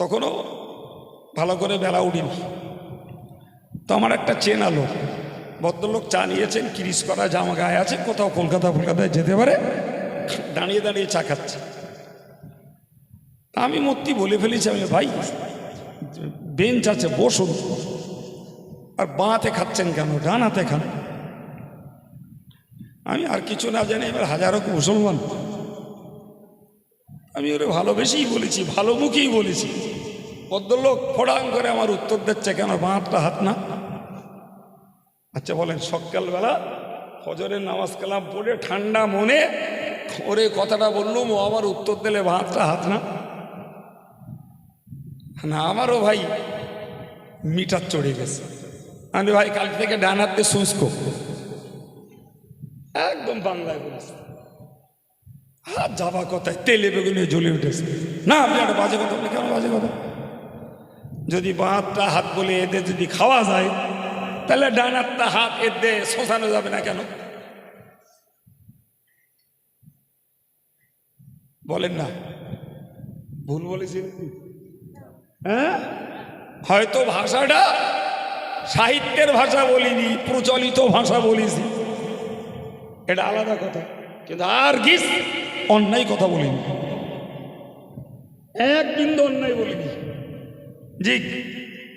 তখনও ভালো করে বেলা উঠিনি। তো আমার একটা চেনা লোক, ভদ্রলোক চা নিয়েছেন, কিরিশ করা জামা গায়ে আছে, কোথাও কলকাতায় যেতে পারে, দাঁড়িয়ে দাঁড়িয়ে চা খাচ্ছে। আমি মূর্তি বলে ফেলেছি, আমি ভাই বেঞ্চ আছে বসুন, আর বাঁতে খাচ্ছেন কেন, ডান হাতে খান। আমি আর কিছু না জানি, এবার হাজারো মুসলমান, আমি ওরে ভালোবেসেই বলেছি, ভালো মুখেই বলেছি। ভদ্রলোক ফোড়াং করে আমার উত্তর দিচ্ছে, কেন বাঁধটা হাত না? আচ্ছা বলেন, সকালবেলা ফজরের নামাজ কালাম পড়ে ঠান্ডা মনে ওরে কথাটা বললুম, ও আমার উত্তর দিলে বাঁধটা হাত না? না, আমারও ভাই মিটার চড়ে গেছে। আমি ভাই কাল থেকে ডান হাত দিয়ে শুষ্ক, একদম বাংলায় বলেছে। হাত যাবা কথায় তেলে বেগুনে জ্বলে উঠেছে। না, আপনি একটা বাজে কথা বলে, কেন বাজে কথা? যদি বাঁধটা হাত বলে এদের যদি খাওয়া যায়, তাহলে ডান হাতটা হাত এদের শোষানো যাবে না কেন? বলেন না, ভুল বলেছি? হ্যাঁ, হয়তো ভাষাটা সাহিত্যের ভাষা বলিনি, প্রচলিত ভাষা বলেছি, এটা আলাদা কথা। কিন্তু আর গিস অন্যায় কথা বলিনি, এক বিন্দু অন্যায় বলিনি। জি,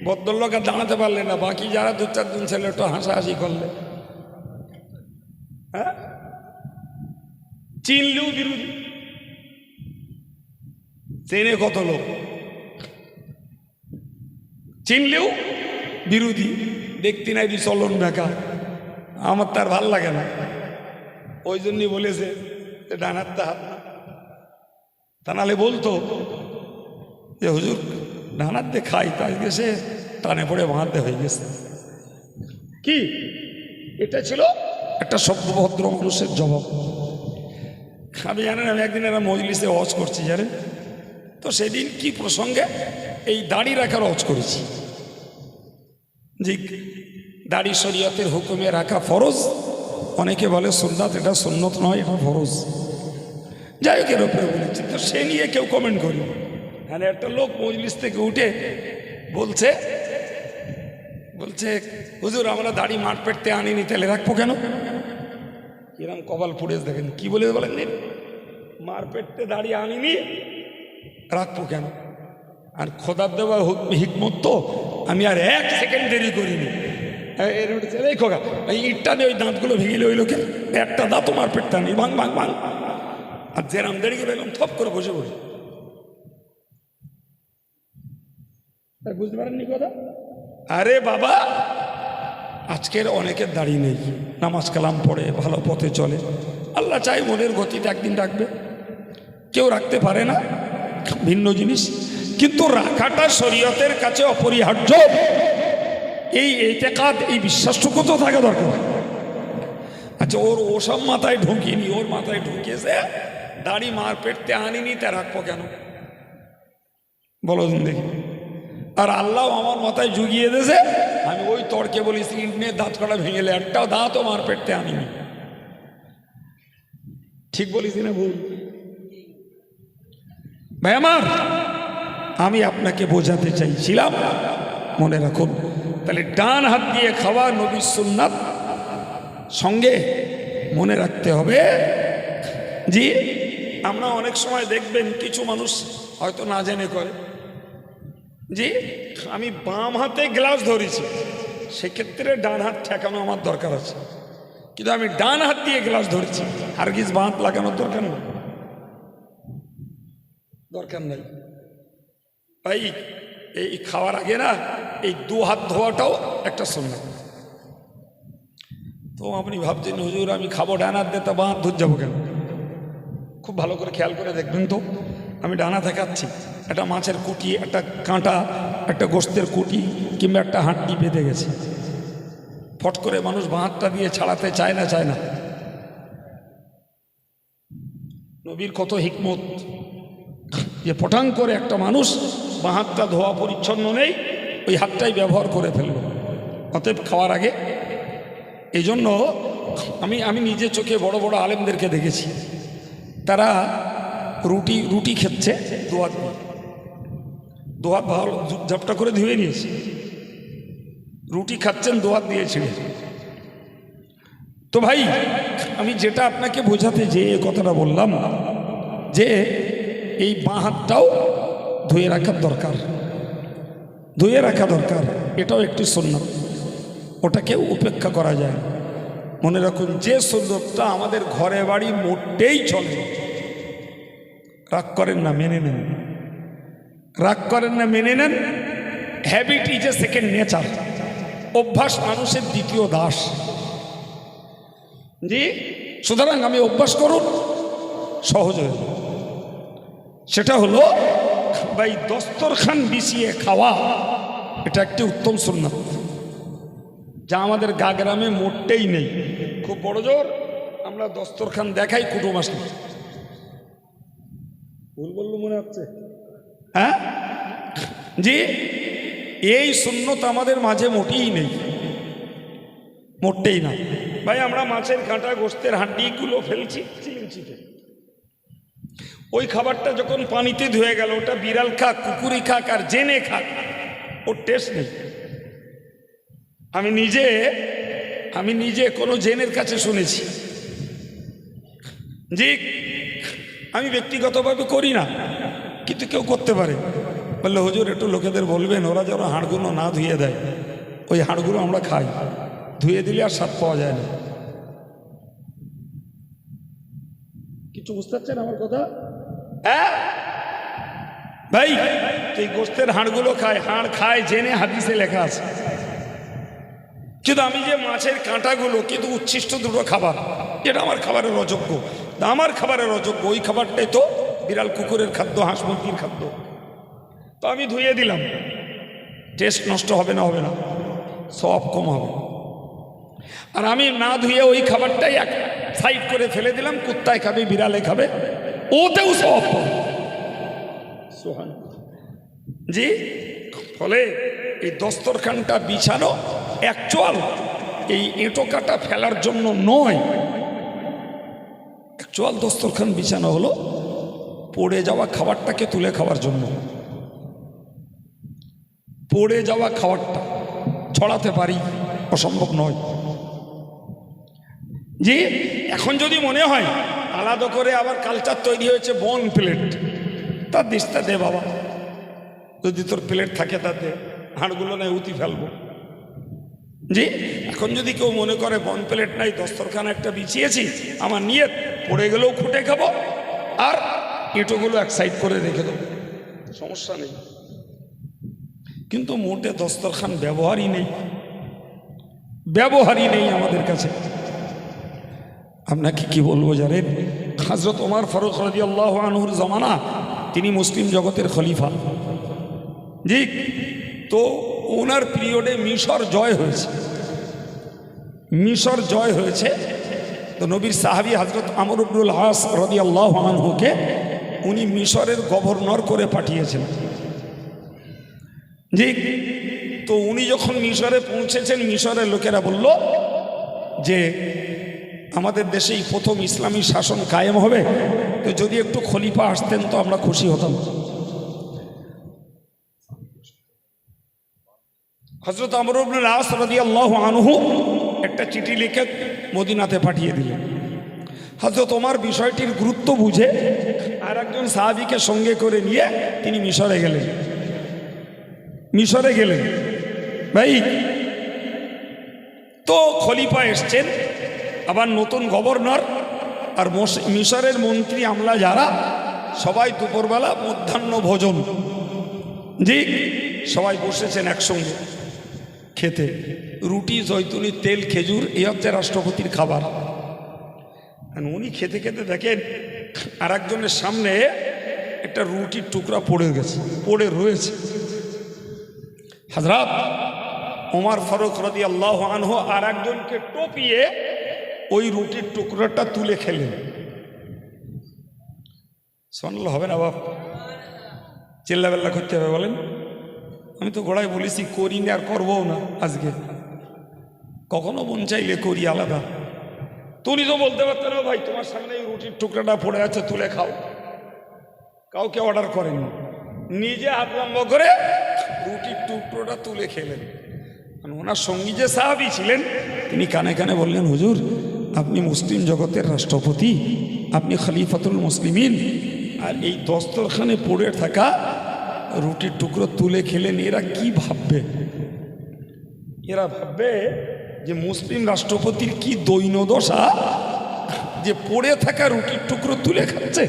ভদ্রলোক আর দাঁড়াতে পারলে না, বাকি যারা দু চারজন ছেলে একটু হাসাহাসি করলে। হ্যাঁ, চিনলেও বিরোধী, চেনে কত লোক, চিনলেও বিরোধী, দেখতে নাই দি চলন বেকা। আমার তার ভাল লাগে না, ওই জন্যই বলেছে ডান হাতটা হাত না। তা নাহলে বলতো যে হুজুর ডান হাত দিয়ে খাই, তাই গেছে টানে পড়ে বাঁধতে হয়ে গেছে। কি এটা ছিল একটা সভ্যভদ্র মানুষের জবাব। আমি জানেন, আমি একদিন একটা মজলিসে ওয়াজ করছি, জানেন তো সেদিন কি প্রসঙ্গে এই দাড়ি রাখার ওয়াজ করেছি। জি, দাড়ি শরীয়তের হুকুমে রাখা ফরজ, অনেকে বলে সুন্নাত, এটা সুন্নত নয়, এটা ফরজ। যাই হোক, এর উপরে বলেছি, তো সে নিয়ে কেউ কমেন্ট করি। মানে একটা লোক মজলিস থেকে উঠে বলছে হুজুর আমরা দাড়ি মাঠ পেটতে আনিনি, তাহলে রাখবো কেন? কিরম কপাল ফুটেজ দেখেন, কি বলে বলেন, মার পেটতে দাড়ি আনিনি, রাখবো কেন? আর খোদার দেওয়া হিকমত তো, আমি আর এক সেকেন্ড দেরি করিনি। এর উঠেছে, এই খোকা এই ইটটা দিয়ে ওই দাঁতগুলো ভেঙে ওই লোকের একটা দাঁতও মার পেটতে আনি, ভাঙ ভাঙ ভাঙ। আর যেরাম দেরি করে এলাম, থপ করে বসে বসে। বুঝতে পারেননি কথা? আরে বাবা, আজকের অনেকের দাড়ি নেই, নামাজ কালাম পড়ে ভালো পথে চলে, আল্লাহ চাই মনের গতিতে একদিন রাখবে, কেউ রাখতে পারে না, ভিন্ন জিনিস। কিন্তু রাখাটা শরীয়তের কাছে অপরিহার্য। এই ইতিকাদ, এই বিশ্বাসটুকু তো থাকা দরকার। আচ্ছা, ওসব মাথায় ঢুকিনি, ওর মাথায় ঢুকিয়েছে দাড়ি মার পেটতে আনিনি, তা রাখবো কেন? বলো দেখি। আর আল্লাহ আমার মাথায় জুগিয়ে দিয়েছে, আমি ওই তর্কে বলেছি ইন্ডিয়ে দাঁত কটা ভেঙেলে একটাও দাঁতও মার পেটতে আনিনি। ঠিক বলেছি না ভুল? ভাই আমার, আমি আপনাকে বোঝাতে চাইছিলাম, মনে রাখুন, তাহলে ডান হাত দিয়ে খাওয়া নবীর সুন্নাত, সঙ্গে মনে রাখতে হবে। জি, আমরা অনেক সময় দেখবেন কিছু মানুষ হয়তো না জেনে করে, জি আমি বাম হাতে গ্লাস ধরেছি, সেক্ষেত্রে ডান হাত ঠেকানো আমার দরকার আছে, কিন্তু আমি ডান হাত দিয়ে গ্লাস ধরেছি, হারগিজ বাঁ হাত লাগানোর দরকার নেই, দরকার নাই। ভাই এই খাওয়ার আগে না এই দু হাত ধোয়াটাও একটা সুন্নাত। তো আপনি ভাবছেন হুজুর আমি খাবো ডান হাত দিয়ে, তা বাঁ হাত ধুয়ে যাবো কেন? খুব ভালো করে খেয়াল করে দেখবেন তো, আমি ডানা দেখাচ্ছি, একটা মাছের কুটি, একটা কাঁটা, একটা গোস্তের কুটি কিংবা একটা হাঁটটি বেঁধে গেছে, ফট করে মানুষ বাঁ হাতটা দিয়ে ছাড়াতে চায় না। নবীর কত হিকমত যে পটাং করে একটা মানুষ বাঁ হাতটা ধোয়া পরিচ্ছন্ন নেই, ওই হাতটাই ব্যবহার করে ফেলল। অতএব খাওয়ার আগে, এই জন্য আমি নিজে চোখে বড় বড় আলেমদেরকে দেখেছি, তারা রুটি খেচ্ছে দু হাত দিয়ে, দোয়াত ভালো ঝাপটা করে ধুয়ে নিয়েছে, রুটি খাচ্ছেন দোয়াত দিয়ে ছিঁড়ে। তো ভাই আমি যেটা আপনাকে বোঝাতে যে কথাটা বললাম যে এই বাঁ হাতটাও ধুয়ে রাখার দরকার, ধুয়ে রাখা দরকার, এটাও একটি সুন্নাত, ওটাকেও উপেক্ষা করা যায়। মনে রাখুন যে সুন্নতটা আমাদের ঘরে বাড়ি মোটেই চলে, রাগ করেন না, মেনে নেন, রাগ করেন না, মেনে নেন। Habit is a second nature, অভ্যাস মানুষের দ্বিতীয় দাস। জি, সুতরাং আমি অভ্যাস করুন, সহজ হয়ে যাবে। সেটা হলো ভাই দস্তরখান বিছিয়ে খাওয়া, এটা একটি উত্তম সুন্নাত যা আমাদের গ্রামে মোটেই নেই। খুব বড় জোর আমরা দস্তরখান দেখাই কুটুম আসলে, ভুল বললো মনে হচ্ছে, হ্যাঁ জি, এই সুন্নত আমাদের মাঝে মোটেই নেই, মোটেই না। ভাই আমরা মাছের কাঁটা গোস্তের হাড্ডিগুলো ফেলছি চিলিমচিতে, ওই খাবারটা যখন পানিতে ধুয়ে গেল, ওটা বিড়াল খাক, কুকুরি খাক আর জেনে খাক, ওর টেস্ট নেই। আমি নিজে কোনো জেনের কাছে শুনেছি, জি, আমি ব্যক্তিগতভাবে করি না, কিন্তু কেউ করতে পারে। বললে হুজুর একটু লোকেদের বলবেন ওরা যেন হাড়গুলো না ধুয়ে দেয়, ওই হাড়গুলো আমরা খাই, ধুয়ে দিলে আর স্বাদ পাওয়া যায় না। কিছু বুঝতে পারছেন আমার কথা? হ্যাঁ ভাই, এই গোস্তের হাড়গুলো খায়, হাড় খায় জেনে হাদিসে লেখা আছে। কিন্তু আমি যে মাছের কাঁটাগুলো, কিন্তু উচ্ছিষ্ট দুটো খাবার, এটা আমার খাবারের অযোগ্য, আমার খাবারের অযোগ্য, ওই খাবারটাই তো বিড়াল কুকুরের খাদ্য, হাঁস মুরগির খাদ্য, তো আমি ধুয়ে দিলাম। টেস্ট নষ্ট হবে না? হবে না, সব কম হবে। আর আমি না ধুয়ে ওই খাবারটাই এক সাইড করে ফেলে দিলাম, কুত্তায় খাবে, বিড়ালে খাবে, ওতেও সব পাবে। জি, ফলে এই দস্তরখানটা বিছানো অ্যাকচুয়াল এই এঁটো কাটা ফেলার জন্য নয়, অ্যাকচুয়াল দস্তরখান বিছানো হলো পড়ে যাওয়া খাবারটাকে তুলে খাওয়ার জন্য। পড়ে যাওয়া খাবারটা ছড়াতে পারি, অসম্ভব নয়। জি, এখন যদি মনে হয় আলাদা করে আবার কালচার তৈরি হয়েছে বন প্লেট, তার দিশটা দে বাবা, যদি তোর প্লেট থাকে তাতে হাড়গুলো নাই উতি ফেলবো। জি, এখন যদি কেউ মনে করে বন প্লেট নাই, দস্তরখানা একটা বিছিয়েছি, আমার নিয়ত পড়ে গেলেও খুঁটে খাবো আর এঁটোগুলো এক সাইড করে রেখে দেবো, সমস্যা নেই। কিন্তু মোটে দস্তরখান ব্যবহারই নেই, ব্যবহারই নেই আমাদের কাছে। আপনাকে কি বলবো জানেন, হযরত ওমর ফারুক রাদিয়াল্লাহু আনহুর জামানা, তিনি মুসলিম জগতের খলিফা। জি, তো ওনার পিরিয়ডে মিশর জয় হয়েছে, মিশর জয় হয়েছে। তো নবীর সাহাবী হযরত আমর ইবনুল আস রাদিয়াল্লাহু আনহুকে উনি মিশরের গভর্নর করে পাঠিয়েছেন। জি, তো উনি যখন মিশরে পৌঁছেছেন, মিশরের লোকেরা বলল যে আমাদের দেশেই প্রথম ইসলামী শাসন কায়েম হবে, তো যদি একটু খলিফা আসতেন তো আমরা খুশি হতাম। হযরত আমর ইবনুল আস রাদিয়াল্লাহু আনহু একটা চিঠি লিখে মদিনাতে পাঠিয়ে দিলেন। হযরত ওমর বিষয়টির গুরুত্ব বুঝে আর একজন সাহাবীকে সঙ্গে করে নিয়ে তিনি মিশরে গেলেন। মিশরে গেলেন ভাই, তো খলিফা এসছেন, আবার নতুন গভর্নর, আর মিশরের মন্ত্রী আমলা যারা, সবাই দুপুরবেলা মধ্যাহ্ন ভোজন, জি, সবাই বসেছেন একসঙ্গে খেতে, রুটি, জৈতুনি তেল, খেজুর, এই হচ্ছে রাষ্ট্রপতির খাবার। উনি খেতে খেতে দেখেন আর একজনের সামনে একটা রুটির টুকরা পড়ে গেছে, পড়ে রয়েছে। হযরত ওমর ফারুক রাদিয়াল্লাহু আনহু আর একজনকে টপিয়ে ওই রুটির টুকরাটা তুলে খেলেন। শুনলে হবে না বাপ, চিল্লাবেল্লা করতে হবে বলেন? আমি তো গোড়ায় বলেছি করি না আর করবো না, আজকে কখনো মন চাইলে করি আলাদা। তুমি তো বলতে পারতে না ভাই তোমার সামনে এই রুটির টুকরাটা পড়ে আছে তুলে খাও, কাউকে অর্ডার করেনি, নিজে হাত লম্বা করে রুটির টুকরোটা তুলে খেলেন। ওনার সঙ্গী যে সাহাবী ছিলেন তিনি কানে কানে বললেন, হুজুর আপনি মুসলিম জগতের রাষ্ট্রপতি, আপনি খলিফাতুল মুসলিমিন, আর এই দস্তরখানে পড়ে থাকা রুটির টুকরো তুলে খেলেন। এরা কি ভাববে? এরা ভাববে যে মুসলিম রাষ্ট্রপতির কি দৈন্যদশা যে পড়ে থাকা রুটির টুকরো তুলে খাচ্ছে।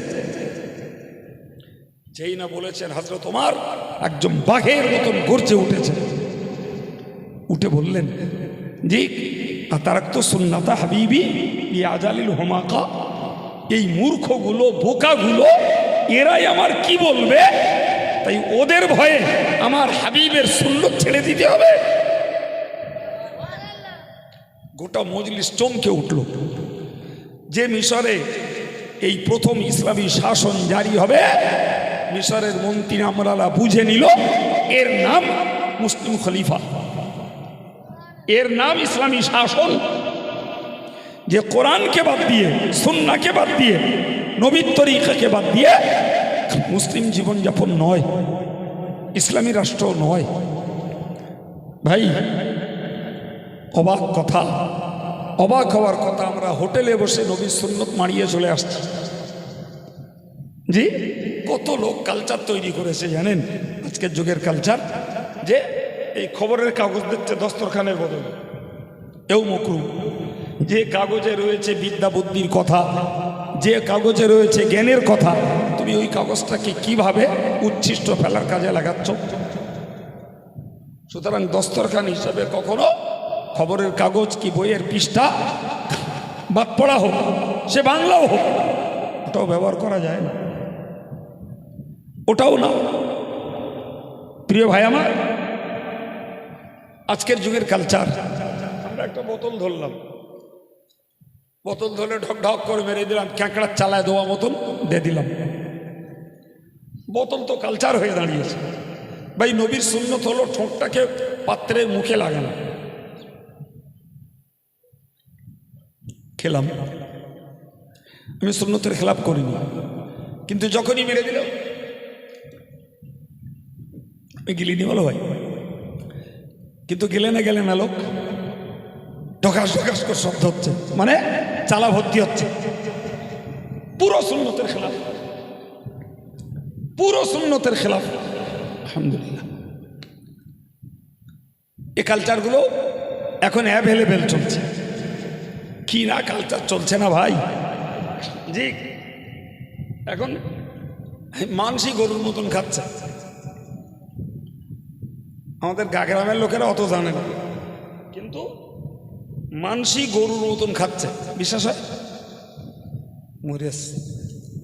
যেই না বলেছেন হযরত ওমর একজন বাঘের মতন গর্জে উঠেছে, উঠে বললেন, জি আতারাক্তু সুন্নাতা হাবিবি লিআজালিল হুমাকা, এই মূর্খগুলো বোকাগুলো এরাই আমার কি বলবে, তাই ওদের ভয়ে আমার হাবিবের সুন্নত ছেড়ে দিতে হবে। গোটা মজলিস চমকে উঠল। যে মিশরে এই প্রথম ইসলামী শাসন জারি হবে, মিশরের মন্ত্রী আমলারা বুঝে নিল এর নাম মুসলিম খলিফা, এর নাম ইসলামী শাসন। যে কোরআনকে বাদ দিয়ে, সুন্নাহকে বাদ দিয়ে, নবীর তরিকাকে বাদ দিয়ে মুসলিম জীবনযাপন নয়, ইসলামী রাষ্ট্র নয়। ভাই অবাক কথা, অবাক হওয়ার কথা, আমরা হোটেলে বসে নবীর সুন্নত মারিয়ে চলে আসছি। জি কত লোক কালচার তৈরি করেছে জানেন আজকের যুগের কালচার, যে এই খবরের কাগজ দিচ্ছে দস্তরখানের বদলে, এও মকরু। যে কাগজে রয়েছে বিদ্যা বুদ্ধির কথা, যে কাগজে রয়েছে জ্ঞানের কথা, তুমি ওই কাগজটাকে কিভাবে উচ্ছিষ্ট ফেলার কাজে লাগাচ্ছ। সুতরাং দস্তরখান হিসাবে কখনো খবরের কাগজ কি বইয়ের পৃষ্ঠা বাদ পড়া হোক, সে বাংলাও হোক, ওটাও ব্যবহার করা যায় না, ওটাও না। প্রিয় ভাই আমার, আজকের যুগের কালচার, আমরা একটা বোতল ধরলাম, বোতল ধরে ঢক ঢক করে মেরে দিলাম, ক্যাঁকড়ার চালায় দেওয়া মতন দিয়ে দিলাম, বোতল তো কালচার হয়ে দাঁড়িয়েছে। ভাই নবীর সুন্নত হলো ঠোঁটটাকে পাত্রের মুখে লাগানো। খেলাম, আমি সুন্নতের খেলাপ করিনি, কিন্তু যখনই মেরে দিল গিলিনি, বলো ভাই, কিন্তু গেলে না লোক ঢকাস ঢকাস করে শব্দ হচ্ছে, মানে চালা ভর্তি হচ্ছে। পুরো সুন্নতের খেলাফ, পুরো সুন্নতের খেলাফ। আলহামদুলিল্লাহ এই কালচারগুলো এখন অ্যাভেলেবেল চলছে। কি না কালচার চলছে না ভাই। জি এখন মানসি গরুর মতন খাচ্ছে। আমাদের গ্রামের লোকেরা অত জানে না, কিন্তু মানসি গরুর মতন খাচ্ছে। বিশ্বাস হয়? মরিয়াস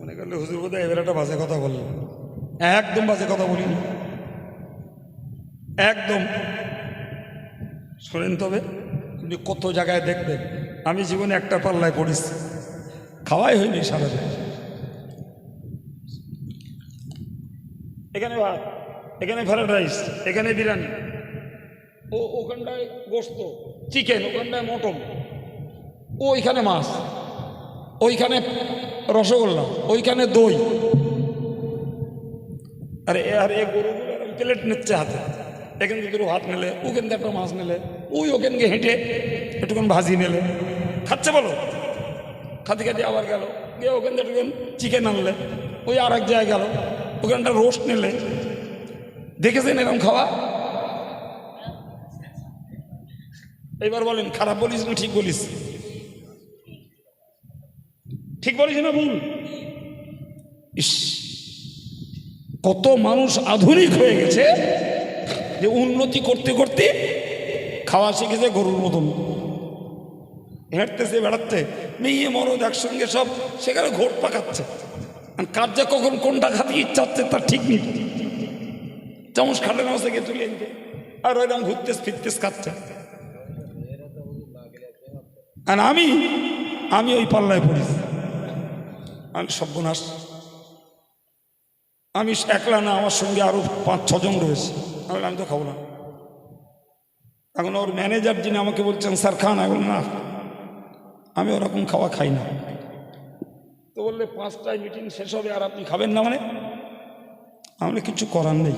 মনে করলে হুজুর বোধহয় এবার একটা বাজে কথা বললেন। একদম বাজে কথা বলিনি, একদম। শোনেন তবে, আপনি কত জায়গায় দেখবেন, আমি জীবনে একটা পাল্লায় পড়েছি, খাওয়াই হয়নি সারাদিন। এখানে ভাত, এখানে ফ্রাইড রাইস, এখানে বিরিয়ানি, ওখানটায় গোস্ত চিকেন, ওখানটায় মটন, ওইখানে মাছ, ওইখানে রসগোল্লা, ওইখানে দই। আরে এ গরুগুলো প্লেট নিচ্ছে হাতে, এখান থেকে দুটো ভাত নিলে, ওখান থেকে একটা মাছ নিলে, ওই ওখানকে হেঁটে একটুখান ভাজি নিলে, খাচ্ছে বলো। খাতে খাতে আবার গেল, গিয়ে ওখান থেকে একটুখান চিকেন আনলে, ওই আর এক জায়গায় গেল, ওখানটা রোস্ট নিলে। দেখেছেন এরকম খাওয়া? এবার বলেন খারাপ বলিস না ঠিক বলিস? ঠিক বলিস না ভুল? ইস, কত মানুষ আধুনিক হয়ে গেছে যে উন্নতি করতে করতে খাওয়া শিখেছে গরুর মতন, হেঁটতেছে, বেড়াচ্ছে, মেয়ে মরদ একসঙ্গে সব, সেখানে ঘোট পাকাচ্ছে। কার যে কখন কোনটা খাতে ইচ্ছা হচ্ছে তার ঠিক নেই। চামচ খাটে না থেকে তুলে এনতে, আর ওইরকম ঘুরতেস ফিরতেস খাচ্ছে। আর আমি ওই পাল্লায় পড়িস। আমি সর্বনাশ, আমি একলা না, আমার সঙ্গে আরো 5-6 জন রয়েছে। আমি তো খাবো না। এখন ওর ম্যানেজার যিনি আমাকে বলছেন স্যার খান, আমি বললাম না, আমি ওরকম খাওয়া খাই না। তো বললে 5টায় মিটিং শেষ হবে আর আপনি খাবেন না? মানে আমরা কিছু করার নেই,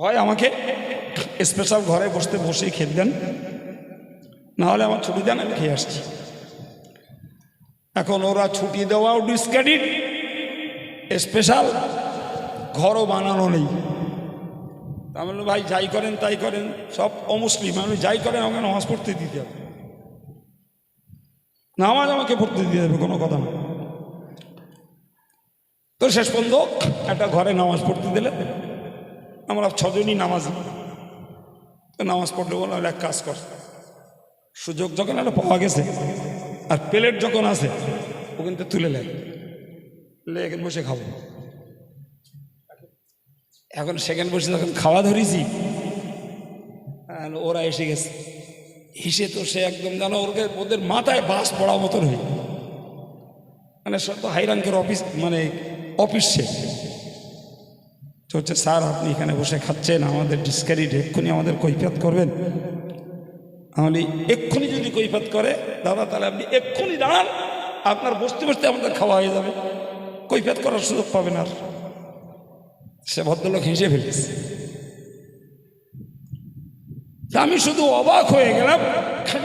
হয় আমাকে স্পেশাল ঘরে বসেই খেতে দেন, নাহলে আমার ছুটি দেন, আমি খেয়ে আসছি। এখন ওরা ছুটি দেওয়াও ডিসক্রেডিট, স্পেশাল ঘরও বানানো নেই। আমি বললাম ভাই যাই করেন তাই করেন, সব অমুসলিম, আমি যাই করেন আমাকে নামাজ পড়তে দিতে হবে, নামাজ আমাকে পড়তে দিতে হবে, কোনো কথা না। তো শেষ পর্যন্ত একটা ঘরে নামাজ পড়তে দিলে, আমরা 6 জনই নামাজি, তো নামাজ পড়লে বললাম এক কাজ কর, সুযোগ যখন একটা পাওয়া গেছে আর প্লেট যখন আছে ও কিন্তু তুলে লেগে বসে খাবো। এখন সেখানে বসে যখন খাওয়া ধরেছি, ওরা এসে গেছে, এসে তো সে একদম জানো ওদের মাথায় বাস পড়া মতন হয়ে, মানে সব তো হাইরাঙ্কের অফিস, মানে অফিস সে হচ্ছে, স্যার আপনি এখানে বসে খাচ্ছেন, আমাদের ডিসকারিড, এক্ষুনি আমাদের কৈফিয়ত করবেন। তাহলে এক্ষুনি যদি কৈফিয়ত করে দাদা, তাহলে আপনি এক্ষুনি দাঁড়ান, আপনার বসতে বসতে আমাদের খাওয়া হয়ে যাবে, কৈফিয়ত করার সুযোগ পাবেন। আর সে ভদ্রলোক হেসে ফেলেছে। আমি শুধু অবাক হয়ে গেলাম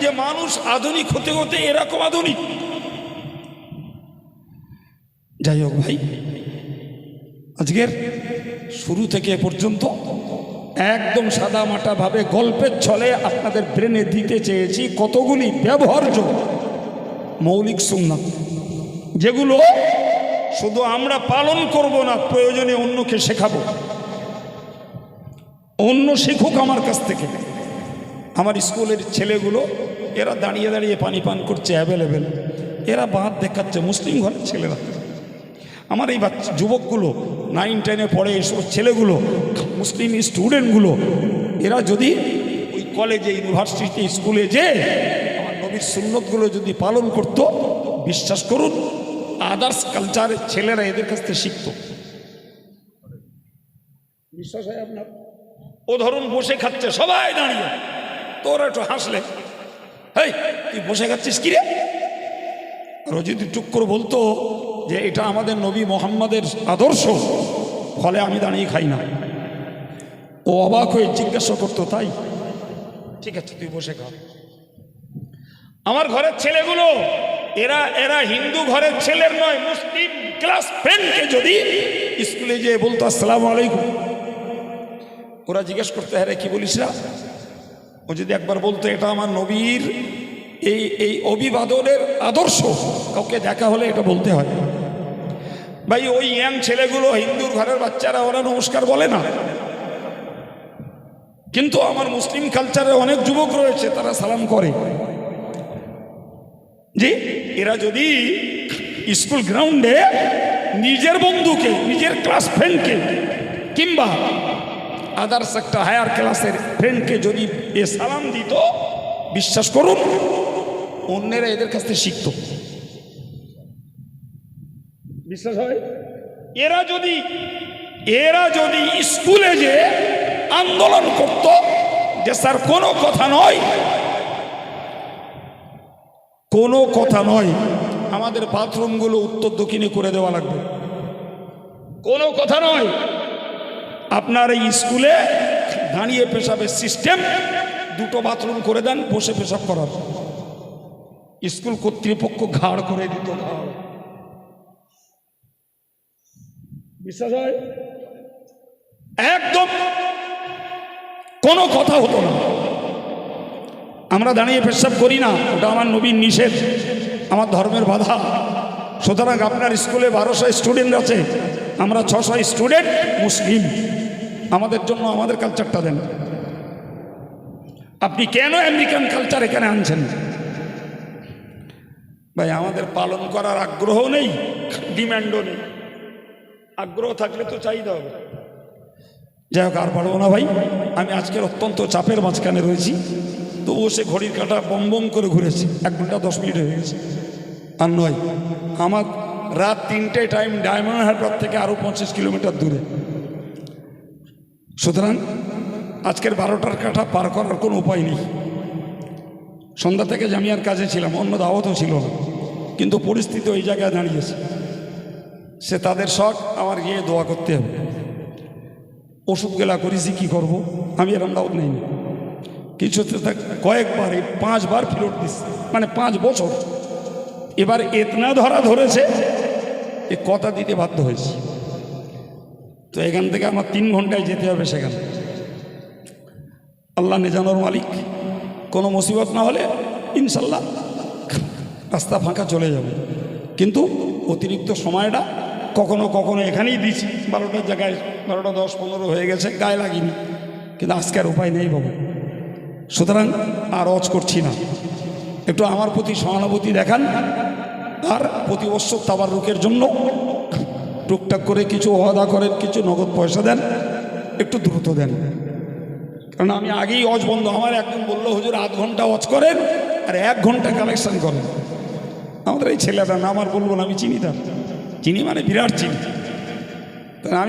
যে মানুষ আধুনিক হতে হতে এরকম আধুনিক। যাই হোক ভাই, আজকের শুরু থেকে পর্যন্ত একদম সাদামাটা ভাবে গল্পের ছলে আপনাদের ব্রেনে দিতে চেয়েছি কতগুলি ব্যবহার্য মৌলিক সুন্নাত, যেগুলো শুধু আমরা পালন করব না, প্রয়োজনে অন্যকে শেখাবো, অন্য শিখুক আমার কাছ থেকে। আমার স্কুলের ছেলেগুলো এরা দাঁড়িয়ে দাঁড়িয়ে পানি পান করছে অ্যাভেলেবেল, এরা বাদ দেখাচ্ছে মুসলিম ঘরের ছেলেরা। আমার এই যুবকগুলো 9, 10-এ পড়ে, এসব ছেলেগুলো মুসলিম স্টুডেন্টগুলো, এরা যদি ওই কলেজে, ইউনিভার্সিটি, স্কুলে যে আমার নবীর সুন্নতগুলো যদি পালন করত, বিশ্বাস করুন আদার্স কালচারের ছেলেরা এদের কাছ থেকে শিখত। বিশ্বাস হয় আপনার? ও ধরুন বসে খাচ্ছে, সবাই দাঁড়িয়ে, তো ওরা একটু হাসলে, হেই তুই বসে খাচ্ছিস কি রে? আর ও যদি টুক করে বলতো যে এটা আমাদের নবী মোহাম্মদের আদর্শ, ফলে আমি দাঁড়িয়ে খাই না, ও অবাক হয়ে জিজ্ঞাসা করতো, তাই ঠিক আছে তুই বসে খা। আমার ঘরের ছেলেগুলো এরা হিন্দু ঘরের ছেলের নয়, মুসলিম ক্লাস ফ্রেন্ডকে যদি স্কুলে যেয়ে বলতো আসসালামু আলাইকুম, ওরা জিজ্ঞেস করতে, হ্যাঁ রে কি বলিস না? ও যদি একবার বলতো এটা আমার নবীর এই অভিবাদনের আদর্শ, কাউকে দেখা হলে এটা বলতে হয়। ভাই ওই ইয়াং ছেলেগুলো, হিন্দুর ঘরের বাচ্চারা, ওরা নমস্কার বলে না, কিন্তু আমার মুসলিম কালচারে অনেক যুবক রয়েছে তারা সালাম করে। জি, এরা যদি স্কুল গ্রাউন্ডে নিজের বন্ধুকে, নিজের ক্লাস ফ্রেন্ডকে, কিংবা আদার্স একটা হায়ার ক্লাসের ফ্রেন্ডকে যদি এ সালাম দিত, বিশ্বাস করুন অন্যেরা এদের কাছ থেকে শিখত। বিশ্বাস হয়? এরা যদি স্কুলে যে আন্দোলন করত যে স্যার কোনো কথা নয়, আমাদের বাথরুমগুলো উত্তর দক্ষিণে করে দেওয়া লাগবে, কোনো কথা নয়, আপনার এই স্কুলে দাঁড়িয়ে পেশাবের সিস্টেম, 2টো বাথরুম করে দেন, বসে পেশাব করার, স্কুল কর্তৃপক্ষ ঘাড় করে দিত। বিশ্বাস হয়? একদম কোনো কথা হতো না। আমরা দাঁড়িয়ে পেশাব করি না, ওটা আমার নবীর নিষেধ, আমার ধর্মের বাধা। সুতরাং আপনার স্কুলে 1200 স্টুডেন্ট আছে, আমরা 600 স্টুডেন্ট মুসলিম, আমাদের জন্য আমাদের কালচারটা দেন। আপনি কেন আমেরিকান কালচার এখানে আনছেন? ভাই আমাদের পালন করার আগ্রহ নেই, ডিমান্ডও নেই। আগ্রহ থাকলে তো চাহিদা হবে। যাই হোক, আর পারবো না ভাই, আমি আজকের অত্যন্ত চাপের মাঝখানে রয়েছি, তবুও সে ঘড়ির কাঁটা বম বম করে ঘুরেছে, 1 ঘন্টা 10 মিনিট হয়ে গেছে। আর নয়, আমার রাত 3টেয় টাইম ডায়মন্ড হারবার থেকে আরও 25 কিলোমিটার দূরে। সুতরাং আজকের 12টার কাঁটা পার করার কোনো উপায় নেই। সন্ধ্যা থেকে জামিয়ার কাজে ছিলাম, অন্য দাওয়াতও ছিল না, কিন্তু পরিস্থিতি ওই জায়গায় দাঁড়িয়েছে। সে তাদের শখ, আমার গিয়ে দোয়া করতে হবে। ওষুধ গেলা করেছি, কি করব, আমি এরম দাওয়াত নেইনি কিছু। কয়েকবার, এই 5 বার ফেরত দিচ্ছি, মানে 5 বছর। এবার এতনা ধরা ধরেছে, এ কথা দিতে বাধ্য হয়েছি। তো এখান থেকে আমার 3 ঘন্টায় যেতে হবে সেখানে। আল্লাহ নেজানোর মালিক, কোনো মুসিবত না হলে ইনশাল্লাহ রাস্তা ফাঁকা চলে যাবে। কিন্তু অতিরিক্ত সময়টা কখনো কখনো এখানেই দিচ্ছি, 12টার জায়গায় 12টা 10, 15 হয়ে গেছে, গায়ে লাগিনি। কিন্তু আজকে আর উপায় নেই বাবু, সুতরাং আর অজ করছি না। একটু আমার প্রতি সহানুভূতি দেখান, আর প্রতি বছর তাবাররুকের জন্য টুকটাক করে কিছু ওয়াদা করেন, কিছু নগদ পয়সা দেন, একটু দ্রুত দেন। কারণ আমি আগেই অজ বন্ধ, আমার একজন বললো হুজুর 8 ঘন্টা অজ করেন আর 1 ঘন্টা কালেকশন করেন। আমাদের এই ছেলেটা না, আমার বলবো না, আমি চিনি, তার চিনি মানে বিরাট চিনি। আমি